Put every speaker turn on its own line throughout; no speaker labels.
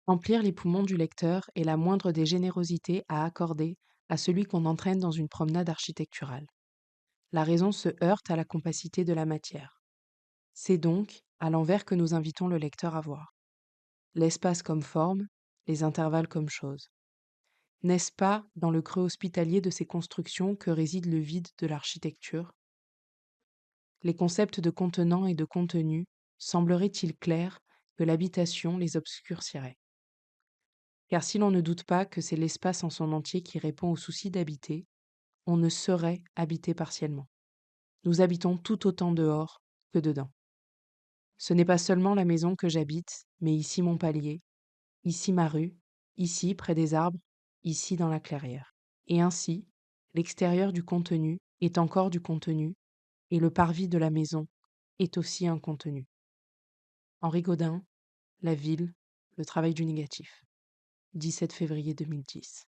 Remplir les poumons du lecteur est la moindre des générosités à accorder à celui qu'on entraîne dans une promenade architecturale. La raison se heurte à la compacité de la matière. C'est donc à l'envers que nous invitons le lecteur à voir. L'espace comme forme, les intervalles comme chose. N'est-ce pas dans le creux hospitalier de ces constructions que réside le vide de l'architecture? Les concepts de contenant et de contenu semblerait-il clair que l'habitation les obscurcirait? Car si l'on ne doute pas que c'est l'espace en son entier qui répond au souci d'habiter, on ne saurait habiter partiellement. Nous habitons tout autant dehors que dedans. Ce n'est pas seulement la maison que j'habite, mais ici mon palier, ici ma rue, ici près des arbres, ici dans la clairière. Et ainsi, l'extérieur du contenu est encore du contenu, et le parvis de la maison est aussi un contenu. Henri Gaudin, La ville, le travail du négatif. 17 février 2010.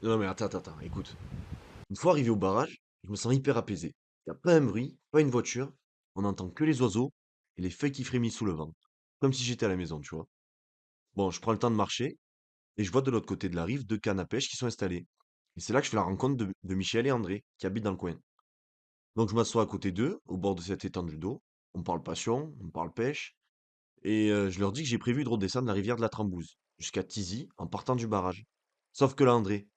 Non mais attends, écoute. Une fois arrivé au barrage, je me sens hyper apaisé. Y a pas un bruit, pas une voiture, on n'entend que les oiseaux et les feuilles qui frémissent sous le vent. Comme si j'étais à la maison, tu vois. Bon, je prends le temps de marcher et je vois de l'autre côté de la rive deux cannes à pêche qui sont installées. Et c'est là que je fais la rencontre de Michel et André, qui habitent dans le coin. Donc je m'assois à côté d'eux, au bord de cette étendue d'eau. On parle passion, on parle pêche. Et je leur dis que j'ai prévu de redescendre la rivière de la Trambouze, jusqu'à Tizy, en partant du barrage. Sauf que là, André,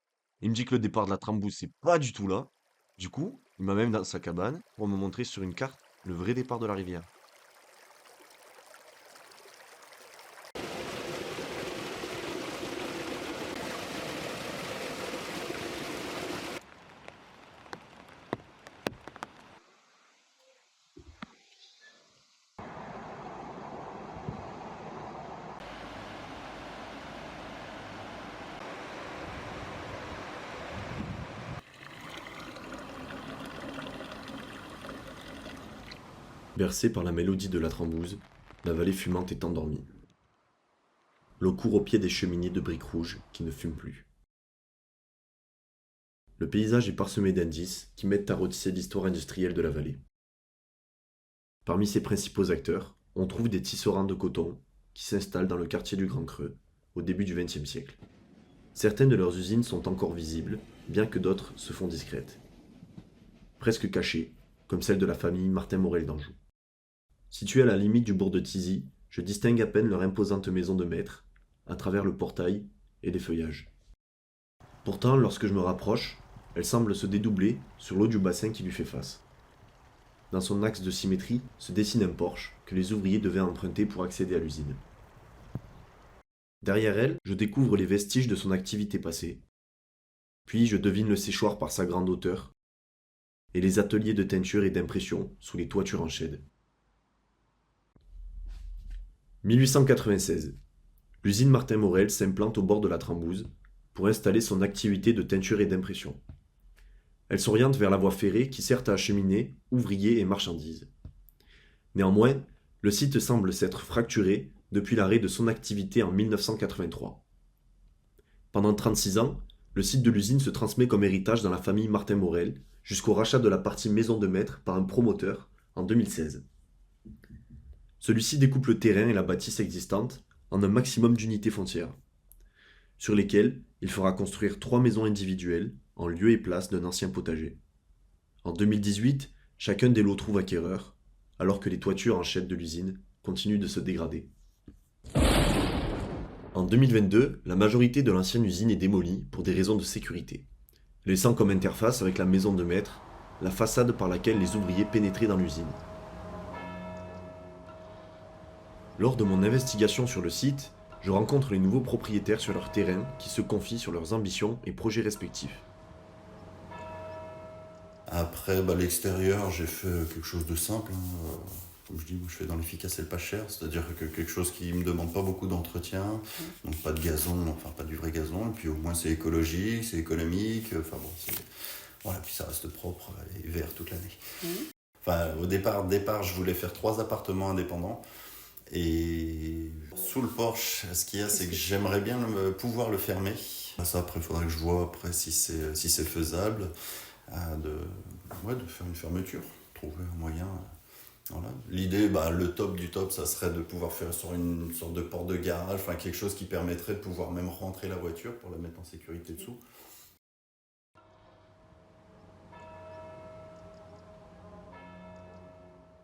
il me dit que le départ de la Trambouze, c'est pas du tout là. Du coup, il m'amène dans sa cabane pour me montrer sur une carte le vrai départ de la rivière. Bercée par la mélodie de la Trambouze, la vallée fumante est endormie. L'eau court au pied des cheminées de briques rouges qui ne fument plus. Le paysage est parsemé d'indices qui mettent à rôtisser l'histoire industrielle de la vallée. Parmi ses principaux acteurs, on trouve des tisserands de coton qui s'installent dans le quartier du Grand Creux au début du XXe siècle. Certaines de leurs usines sont encore visibles, bien que d'autres se font discrètes. Presque cachées, comme celle de la famille Martin Morel d'Anjou. Située à la limite du bourg de Tizy, je distingue à peine leur imposante maison de maître, à travers le portail et les feuillages. Pourtant, lorsque je me rapproche, elle semble se dédoubler sur l'eau du bassin qui lui fait face. Dans son axe de symétrie se dessine un porche que les ouvriers devaient emprunter pour accéder à l'usine. Derrière elle, je découvre les vestiges de son activité passée. Puis je devine le séchoir par sa grande hauteur et les ateliers de teinture et d'impression sous les toitures en chaude. 1896. L'usine Martin Morel s'implante au bord de la Trambouze pour installer son activité de teinture et d'impression. Elle s'oriente vers la voie ferrée qui sert à acheminer ouvriers et marchandises. Néanmoins, le site semble s'être fracturé depuis l'arrêt de son activité en 1983. Pendant 36 ans, le site de l'usine se transmet comme héritage dans la famille Martin Morel jusqu'au rachat de la partie maison de maître par un promoteur en 2016. Celui-ci découpe le terrain et la bâtisse existante en un maximum d'unités foncières, sur lesquelles il fera construire 3 maisons individuelles en lieu et place d'un ancien potager. En 2018, chacun des lots trouve acquéreur, alors que les toitures en chête de l'usine continuent de se dégrader. En 2022, la majorité de l'ancienne usine est démolie pour des raisons de sécurité, laissant comme interface avec la maison de maître la façade par laquelle les ouvriers pénétraient dans l'usine. Lors de mon investigation sur le site, je rencontre les nouveaux propriétaires sur leur terrain qui se confient sur leurs ambitions et projets respectifs.
Après, l'extérieur, j'ai fait quelque chose de simple, hein. Comme je dis, moi, je fais dans l'efficace et le pas cher, c'est-à-dire que quelque chose qui me demande pas beaucoup d'entretien, donc pas de gazon, enfin pas du vrai gazon, et puis au moins c'est écologique, c'est économique, enfin bon, voilà, puis ça reste propre et vert toute l'année. Enfin, au départ, je voulais faire 3 appartements indépendants. Et sous le porche, ce qu'il y a, c'est que j'aimerais bien pouvoir le fermer. Ça, après, il faudrait que je vois après si c'est faisable de faire une fermeture, trouver un moyen. Voilà. L'idée, le top du top, ça serait de pouvoir faire sur une sorte de porte de garage, enfin quelque chose qui permettrait de pouvoir même rentrer la voiture pour la mettre en sécurité dessous.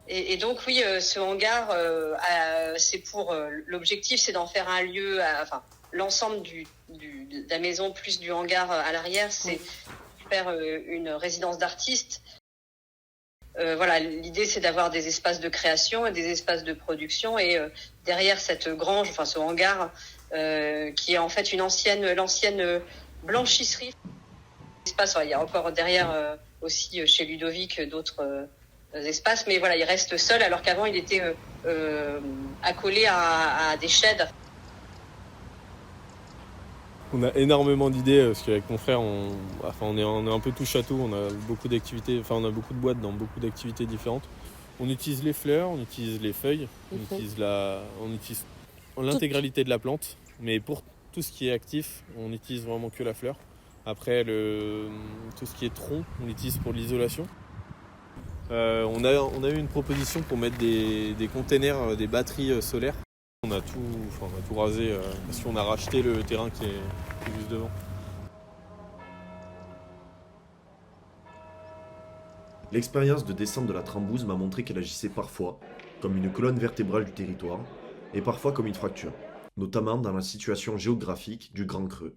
Et donc oui, ce hangar, c'est pour l'objectif, c'est d'en faire un lieu, enfin l'ensemble de la maison plus du hangar à l'arrière, c'est faire une résidence d'artistes. Voilà, l'idée c'est d'avoir des espaces de création et des espaces de production et derrière cette grange, enfin ce hangar, qui est en fait l'ancienne blanchisserie. Espace, il y a encore derrière aussi chez Ludovic d'autres espaces, mais voilà, il reste seul alors qu'avant il était accolé à des sheds.
On a énormément d'idées parce qu'avec mon frère, on est un peu touche à tout. On a beaucoup d'activités, enfin on a beaucoup de boîtes dans beaucoup d'activités différentes. On utilise les fleurs, on utilise les feuilles, on utilise l'intégralité de la plante. Mais pour tout ce qui est actif, on utilise vraiment que la fleur. Après, tout ce qui est tronc, on l'utilise pour l'isolation. On a eu une proposition pour mettre des containers, des batteries solaires. On a tout rasé parce qu'on a racheté le terrain qui est juste devant.
L'expérience de descente de la Trambouse m'a montré qu'elle agissait parfois comme une colonne vertébrale du territoire et parfois comme une fracture, notamment dans la situation géographique du Grand Creux.